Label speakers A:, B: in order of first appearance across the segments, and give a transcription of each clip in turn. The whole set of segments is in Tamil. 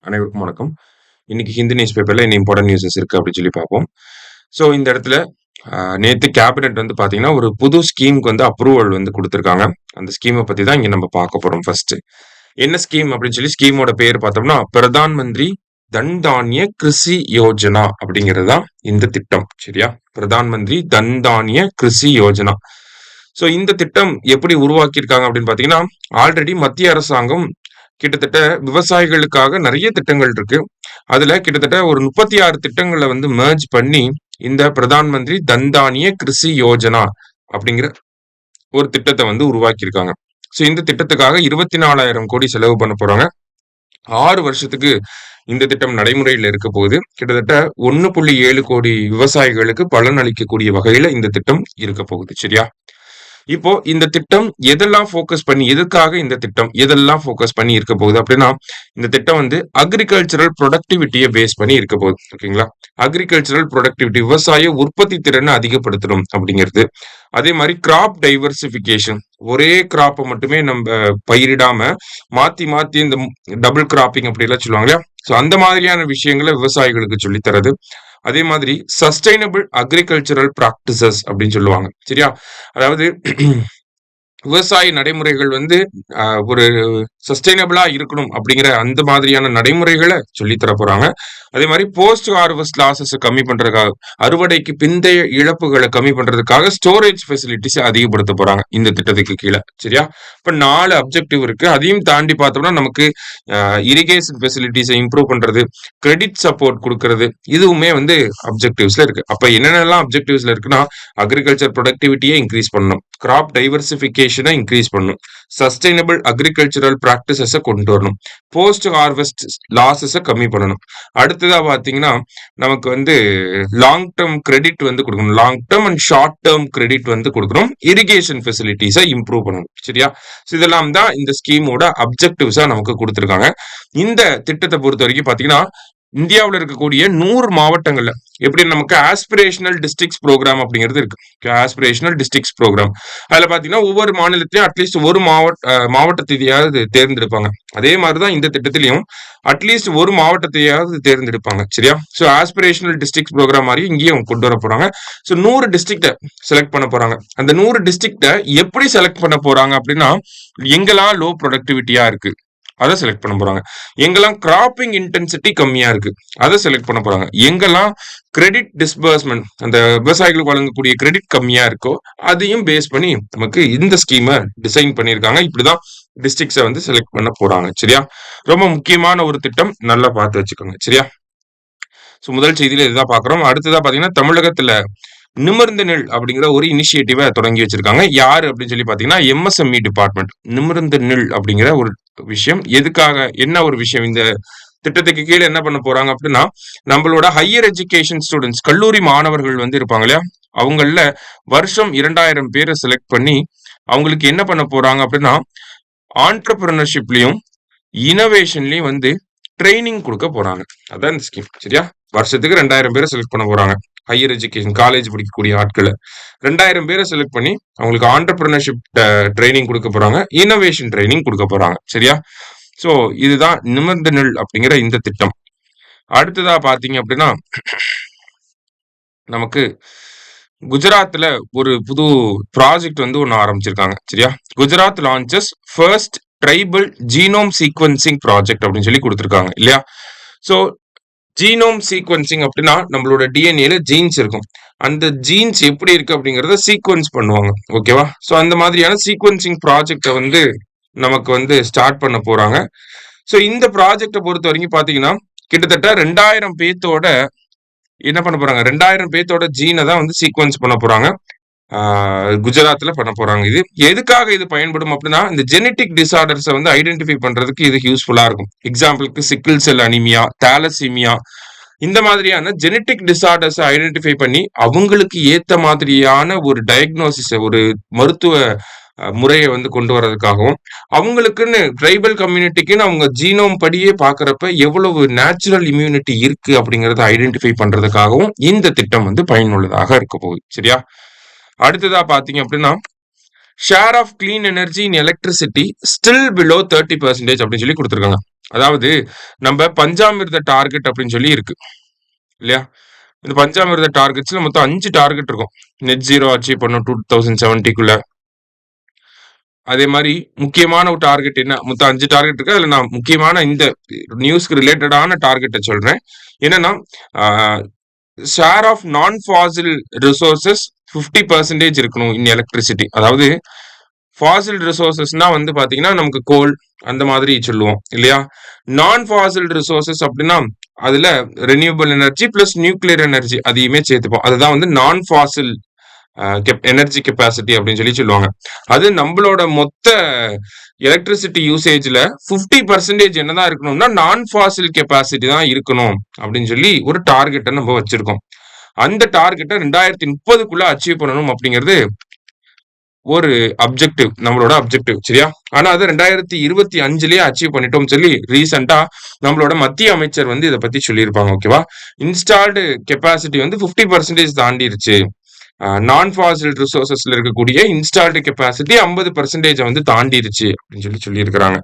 A: அனைவருக்கும் வணக்கம். இன்னைக்கு ஹிந்து நியூஸ் பேப்பர்ல என்ன இம்பார்ட்டன்ட் நியூஸஸ் இருக்கு அப்படின்னு சொல்லி பார்ப்போம். ஸோ இந்த இடத்துல நேத்து கேபினெட் வந்து பாத்தீங்கன்னா ஒரு புது ஸ்கீமுக்கு வந்து அப்ரூவல் வந்து கொடுத்துருக்காங்க. அந்த ஸ்கீமை பத்தி தான் இங்க நம்ம பார்க்க போறோம். ஃபர்ஸ்ட் என்ன ஸ்கீம் அப்படின்னு சொல்லி ஸ்கீமோட பேர் பார்த்தோம்னா பிரதான் மந்திரி தன் தானிய கிருஷி யோஜனா அப்படிங்கிறது தான் இந்த திட்டம். சரியா? பிரதான் மந்திரி தன் தானிய கிருஷி யோஜனா. ஸோ இந்த திட்டம் எப்படி உருவாக்கியிருக்காங்க அப்படின்னு பாத்தீங்கன்னா ஆல்ரெடி மத்திய அரசாங்கம் கிட்டத்தட்ட விவசாயிகளுக்காக நிறைய திட்டங்கள் இருக்கு. அதுல கிட்டத்தட்ட ஒரு 36 திட்டங்களை வந்து மெர்ஜ் பண்ணி இந்த பிரதான் மந்திரி தன் தானிய கிருஷி யோஜனா அப்படிங்கிற ஒரு திட்டத்தை வந்து உருவாக்கியிருக்காங்க. ஸோ இந்த திட்டத்துக்காக 24,000 கோடி செலவு பண்ண போறாங்க. 6 வருஷத்துக்கு இந்த திட்டம் நடைமுறையில் இருக்க போகுது. கிட்டத்தட்ட 1.7 கோடி விவசாயிகளுக்கு பலன் அளிக்கக்கூடிய வகையில இந்த திட்டம் இருக்க போகுது. சரியா? இப்போ இந்த திட்டம் எதெல்லாம் ஃபோக்கஸ் பண்ணி எதுக்காக இந்த திட்டம் எதெல்லாம் ஃபோக்கஸ் பண்ணி இருக்க போகுது அப்படின்னா இந்த திட்டம் வந்து அக்ரிகல்ச்சரல் ப்ரொடக்டிவிட்டியை பேஸ் பண்ணி இருக்க போகுது. ஓகேங்களா? அக்ரிகல்ச்சரல் ப்ரொடக்டிவிட்டி விவசாய உற்பத்தி திறனை அதிகப்படுத்தணும் அப்படிங்கிறது. அதே மாதிரி கிராப் டைவர்சிபிகேஷன், ஒரே கிராப்பை மட்டுமே நம்ம பயிரிடாம மாத்தி மாத்தி இந்த டபுள் கிராப்பிங் அப்படி எல்லாம் சொல்லுவாங்க இல்லையா? ஸோ அந்த மாதிரியான விஷயங்களை விவசாயிகளுக்கு சொல்லி தரது. அதே மாதிரி சஸ்டைனபிள் அக்ரிகல்ச்சரல் பிராக்டிசஸ் அப்படின்னு சொல்லுவாங்க. சரியா? அதாவது விவசாய நடைமுறைகள் வந்து ஒரு சஸ்டைனபிளா இருக்கணும் அப்படிங்கிற அந்த மாதிரியான நடைமுறைகளை சொல்லி தர போறாங்க. அதே மாதிரி போஸ்ட் ஹார்வெஸ்ட் லாசஸ் கம்மி பண்றதுக்காக, அறுவடைக்கு பிந்தைய இழப்புகளை கம்மி பண்றதுக்காக ஸ்டோரேஜ் ஃபெசிலிட்டிஸ் அதிகப்படுத்த போறாங்க இந்த திட்டத்துக்கு கீழே. சரியா? இப்ப 4 அப்ஜெக்டிவ் இருக்கு. அதையும் தாண்டி பார்த்தோம்னா நமக்கு இரிகேஷன் ஃபெசிலிட்டிஸை இம்ப்ரூவ் பண்றது, கிரெடிட் சப்போர்ட் கொடுக்கறது, இதுவுமே வந்து அப்ஜெக்டிவ்ஸ்ல இருக்கு. அப்ப என்னென்னலாம் அப்ஜெக்டிவ்ஸ்ல இருக்குன்னா அக்ரிகல்ச்சர் ப்ரொடக்டிவிட்டியை இன்க்ரீஸ் பண்ணணும், கிராப் டைவர்சிபிகேஷனை இன்க்ரீஸ் பண்ணணும், சஸ்டைனபிள் அக்ரிகல்ச்சரல் பிராக்டிசஸை கொண்டு வரணும், போஸ்ட் ஹார்வெஸ்ட் லாசஸை கம்மி பண்ணணும். அடுத்ததா பாத்தீங்கன்னா நமக்கு வந்து லாங் டேர்ம் கிரெடிட் வந்து கொடுக்கணும், long term and short term credit வந்து கொடுக்கணும், இரிகேஷன் ஃபெசிலிட்டிஸை இம்ப்ரூவ் பண்ணணும். சரியா? இதெல்லாம் தான் இந்த ஸ்கீமோட அப்ஜெக்டிவ்ஸா நமக்கு கொடுத்துருக்காங்க. இந்த திட்டத்தை பொறுத்த வரைக்கும் பாத்தீங்கன்னா இந்தியாவில் இருக்கக்கூடிய 100 மாவட்டங்கள்ல எப்படி நமக்கு ஆஸ்பிரேஷனல் டிஸ்ட்ரிக்ட்ஸ் ப்ரோக்ராம் அப்படிங்கிறது இருக்கு. ஆஸ்பிரேஷனல் டிஸ்ட்ரிக்ட்ஸ் ப்ரோக்ராம் அதுல பாத்தீங்கன்னா ஒவ்வொரு மாநிலத்திலையும் அட்லீஸ்ட் ஒரு மாவட்டத்தையாவது தேர்ந்தெடுப்பாங்க. அதே மாதிரிதான் இந்த திட்டத்திலையும் அட்லீஸ்ட் ஒரு மாவட்டத்தையாவது தேர்ந்தெடுப்பாங்க. சரியா? ஸோ ஆஸ்பிரேஷனல் டிஸ்ட்ரிக்ட் ப்ரோக்ராம் மாதிரி இங்கேயும் கொண்டு வர போறாங்க. ஸோ 100 டிஸ்ட்ரிக்ட செலக்ட் பண்ண போறாங்க. அந்த 100 டிஸ்ட்ரிக்ட எப்படி செலக்ட் பண்ண போறாங்க அப்படின்னா எங்கெல்லாம் லோ ப்ரொடக்டிவிட்டியா இருக்கு அதை செலக்ட் பண்ண போறாங்க, எங்கெல்லாம் கிராப்பிங் இன்டென்சிட்டி கம்மியா இருக்கு அதை செலக்ட் பண்ண போறாங்க, எங்கெல்லாம் கிரெடிட் டிஸ்பர்ஸ்மெண்ட் அந்த விவசாயிகளுக்கு வழங்கக்கூடிய கிரெடிட் கம்மியா இருக்கோ அதையும் பேஸ் பண்ணி நமக்கு இந்த ஸ்கீமை டிசைன் பண்ணியிருக்காங்க. இப்படிதான் டிஸ்ட்ரிக்ட்ஸை வந்து செலக்ட் பண்ண போறாங்க. சரியா? ரொம்ப முக்கியமான ஒரு திட்டம், நல்லா பார்த்து வச்சுக்கோங்க. சரியா? ஸோ முதல் செய்தியில இதுதான் பாக்குறோம். அடுத்ததா பாத்தீங்கன்னா தமிழகத்துல நிமிர்ந்த நெல் அப்படிங்கிற ஒரு இனிஷியேட்டிவை தொடங்கி வச்சிருக்காங்க. யாரு அப்படின்னு சொல்லி பாத்தீங்கன்னா எம்எஸ்எம்இ டிபார்ட்மெண்ட். நிமிர்ந்த நெல் அப்படிங்கிற ஒரு விஷயம் எதுக்காக, என்ன ஒரு விஷயம், இந்த திட்டத்துக்கு கீழே என்ன பண்ண போறாங்க அப்படின்னா நம்மளோட ஹையர் எஜுகேஷன் ஸ்டூடெண்ட்ஸ், கல்லூரி மாணவர்கள் வந்து இருப்பாங்க இல்லையா, அவங்கள வருஷம் 2000 பேரை செலக்ட் பண்ணி அவங்களுக்கு என்ன பண்ண போறாங்க அப்படின்னா ஆண்டர்பிரினர்ஷிப்லயும் இனோவேஷன்லயும் வந்து ட்ரைனிங் கொடுக்க போறாங்க. அதான் இந்த ஸ்கீம். சரியா? வருஷத்துக்கு 2000 பேரை செலக்ட் பண்ண போறாங்க. ஹையர் எஜுகேஷன் காலேஜ் படிக்கக்கூடிய ஆட்களை 2000 பேரை செலக்ட் பண்ணி அவங்களுக்கு ஆண்டர்பிரினர்ஷிப் ட்ரைனிங் கொடுக்க போறாங்க, இனோவேஷன் ட்ரைனிங் கொடுக்க போறாங்க. சரியா? சோ இதுதான் நிமிர்ந்த நெல் அப்படிங்கிற இந்த திட்டம். அடுத்ததா பாத்தீங்க அப்படின்னா நமக்கு குஜராத்ல ஒரு புது ப்ராஜெக்ட் வந்து ஒன்னு ஆரம்பிச்சிருக்காங்க. சரியா? Gujarat launches first tribal genome sequencing project அப்படின்னு சொல்லி கொடுத்துருக்காங்க இல்லையா? சோ ஜீனோம் சீக்வன்சிங் அப்படின்னா நம்மளோட டிஎன்ஏல ஜீன்ஸ் இருக்கும். அந்த ஜீன்ஸ் எப்படி இருக்கு அப்படிங்கறத சீக்வன்ஸ் பண்ணுவாங்க. ஓகேவா? சோ அந்த மாதிரியான சீக்வன்சிங் ப்ராஜெக்டை வந்து நமக்கு வந்து ஸ்டார்ட் பண்ண போறாங்க. சோ இந்த ப்ராஜெக்டை பொறுத்த வரைக்கும் பாத்தீங்கன்னா கிட்டத்தட்ட 2000 பேத்தோட என்ன பண்ண போறாங்க, 2000 பேத்தோட ஜீனை தான் வந்து சீக்வன்ஸ் பண்ண போறாங்க. குஜராத்ல பண்ண போறாங்க. இது எதுக்காக இது பயன்படும் அப்படின்னா இந்த ஜெனட்டிக் டிசார்டர்ஸை வந்து ஐடென்டிஃபை பண்றதுக்கு இது யூஸ்ஃபுல்லா இருக்கும். எக்ஸாம்பிளுக்கு சிக்கிள் செல் அனிமியா, தாலசீமியா, இந்த மாதிரியான ஜெனட்டிக் டிசார்டர்ஸை ஐடென்டிஃபை பண்ணி அவங்களுக்கு ஏத்த மாதிரியான ஒரு டயக்னோசிஸ், ஒரு மருத்துவ முறையை வந்து கொண்டு வர்றதுக்காகவும், அவங்களுக்குன்னு ட்ரைபல் கம்யூனிட்டிக்குன்னு அவங்க ஜீனோம் படியே பாக்குறப்ப எவ்வளவு நேச்சுரல் இம்யூனிட்டி இருக்கு அப்படிங்கறத ஐடென்டிஃபை பண்றதுக்காகவும் இந்த திட்டம் வந்து பயனுள்ளதாக இருக்க போகுது. சரியா? அடுத்ததா பாத்தீங்க அப்படின்னா share of clean energy in electricity still below 30% அப்படின்னு சொல்லி கொடுத்துருக்காங்க. அதாவது நம்ம பஞ்சாமிர்த டார்கெட் அப்படின்னு சொல்லி இருக்கு இல்லையா? இந்த பஞ்சாமிர்த டார்கெட்ஸ்ல மொத்தம் 5 டார்கெட் இருக்கும். நெட் ஜீரோ அச்சீவ் பண்ணும் 2070க்குள்ள. அதே மாதிரி முக்கியமான ஒரு டார்கெட் என்ன, மொத்தம் 5 டார்கெட் இருக்கு. அதுல நான் முக்கியமான இந்த நியூஸ்க்கு ரிலேட்டடான டார்கெட்டை சொல்றேன். என்னன்னா ஷேர் ஆஃப் நான் ஃபாசில் ரிசோர்சஸ் 50% இருக்கணும் இன் எலக்ட்ரிசிட்டி. அதாவது ஃபாசில் ரிசோர்சஸ்னா வந்து பாத்தீங்கன்னா நமக்கு கோல் அந்த மாதிரி சொல்லுவோம் இல்லையா? நான் ஃபாசில் ரிசோர்சஸ் அப்படின்னா அதுல renewable energy plus nuclear energy அதையுமே சேர்த்துப்போம். அதுதான் வந்து நான் ஃபாசில் எனர்ஜி கெப்பாசிட்டி அப்படின்னு சொல்லி சொல்லுவாங்க. அது நம்மளோட மொத்த எலக்ட்ரிசிட்டி யூசேஜ்ல 50% என்னதான் இருக்கணும்னா நான் ஃபாசில் கெப்பாசிட்டி தான் இருக்கணும் அப்படின்னு சொல்லி ஒரு டார்கெட்டை நம்ம வச்சிருக்கோம். அந்த டார்கெட்டை 2030க்குள்ள அச்சீவ் பண்ணணும் அப்படிங்கிறது ஒரு அப்ஜெக்டிவ், நம்மளோட அப்ஜெக்டிவ். சரியா? ஆனா அது 2025லயே அச்சீவ் பண்ணிட்டோம் சொல்லி ரீசெண்டா நம்மளோட மத்திய அமைச்சர் வந்து இதை பத்தி சொல்லியிருப்பாங்க. ஓகேவா? இன்ஸ்டால்டு கெப்பாசிட்டி வந்து 50% தாண்டிருச்சு. நான் ஃபாசில் ரிசோர்சஸ்ல இருக்கக்கூடிய இன்ஸ்டால்டு கெப்பாசிட்டி 50% வந்து தாண்டிருச்சு அப்படின்னு சொல்லி சொல்லியிருக்கிறாங்க.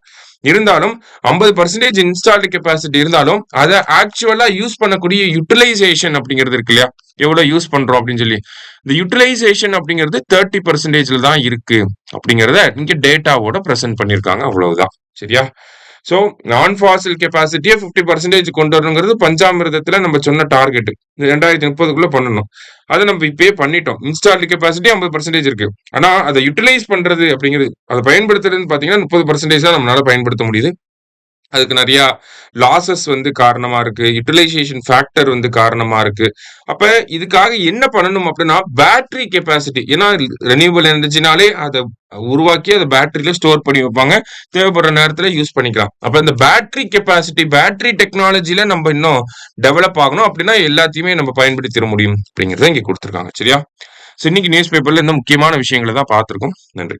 A: இருந்தாலும் 50% இன்ஸ்டால்டு கெப்பாசிட்டி இருந்தாலும் அதை ஆக்சுவலா யூஸ் பண்ணக்கூடிய யூட்டிலைசேஷன் அப்படிங்கிறது இருக்கு இல்லையா? எவ்வளவு யூஸ் பண்றோம் அப்படின்னு சொல்லி இந்த யூட்டிலைசேஷன் அப்படிங்கிறது 30%ல தான் இருக்கு அப்படிங்கிறத இங்க டேட்டாவோட பிரசன்ட் பண்ணியிருக்காங்க. அவ்வளவுதான். சரியா? ஸோ நான் ஃபாசில் கெப்பாசிட்டியை 50% கொண்டு வரணுங்கிறது பஞ்சாமிர்தத்துல நம்ம சொன்ன டார்கெட் 2030க்குள்ள பண்ணணும். அதை நம்ம இப்பயே பண்ணிட்டோம். இன்ஸ்டால்டு கெப்பாசிட்டி 50% இருக்கு. ஆனா அதை யூட்டிலைஸ் பண்றது அப்படிங்கிறது, அதை பயன்படுத்துறதுன்னு பாத்தீங்கன்னா 30% தான் நம்மளால பயன்படுத்த முடியுது. அதுக்கு நிறைய லாசஸ் வந்து காரணமா இருக்கு. யூட்டிலைசேஷன் ஃபேக்டர் வந்து காரணமா இருக்கு. அப்ப இதுக்காக என்ன பண்ணணும் அப்படின்னா பேட்டரி கெப்பாசிட்டி, ஏன்னா ரெனியூபிள் எனர்ஜினாலே அதை உருவாக்கி அதை பேட்டரியில ஸ்டோர் பண்ணி வைப்பாங்க. தேவைப்படுற நேரத்துல யூஸ் பண்ணிக்கலாம். அப்ப இந்த பேட்டரி கெப்பாசிட்டி, பேட்டரி டெக்னாலஜில நம்ம இன்னும் டெவலப் ஆகணும். அப்படின்னா எல்லாத்தையுமே நம்ம பயன்படுத்திட முடியும் அப்படிங்கறத இங்க கொடுத்துருக்காங்க. சரியா? இன்னைக்கு நியூஸ் பேப்பர்ல இந்த முக்கியமான விஷயங்களை தான் பார்த்திருக்கோம். நன்றி.